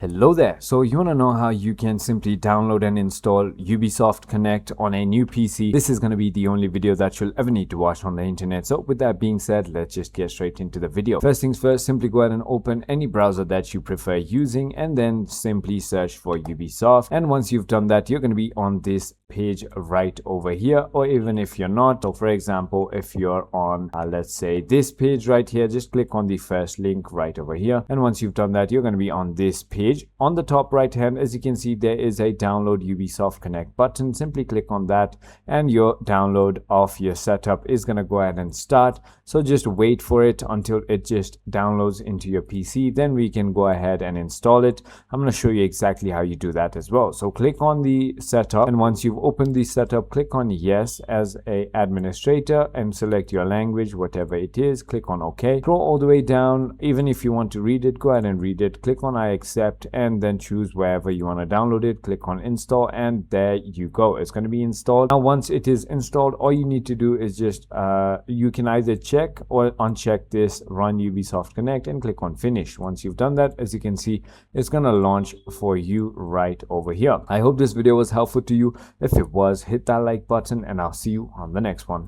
Hello there. So you want to know how you can simply download and install Ubisoft Connect on a new PC? This is going to be the only video that you'll ever need to watch on the internet. So with that being said, let's just get straight into the video. First things first, simply go ahead and open any browser that you prefer using and then simply search for Ubisoft. And once you've done that, you're going to be on this page right over here, or even if you're not. So for example, if you're on let's say this page right here, just click on the first link right over here. And once you've done that, you're going to be on this page. On the top right hand, as you can see, there is a download Ubisoft Connect button. Simply click on that and your download of your setup is going to go ahead and start. So just wait for it until it just downloads into your PC. Then we can go ahead and install it. I'm going to show you exactly how you do that as well. So click on the setup, and once you've opened the setup, click on yes as a administrator and select your language, whatever it is. Click on OK. Scroll all the way down. Even if you want to read it, go ahead and read it. Click on I accept and then choose wherever you want to download it. Click on install and there you go. It's going to be installed. Now once it is installed, all you need to do is just you can either check or uncheck this run Ubisoft Connect and click on finish. Once you've done that, as you can see, it's going to launch for you right over here. I hope this video was helpful to you. If it was, hit that like button and I'll see you on the next one.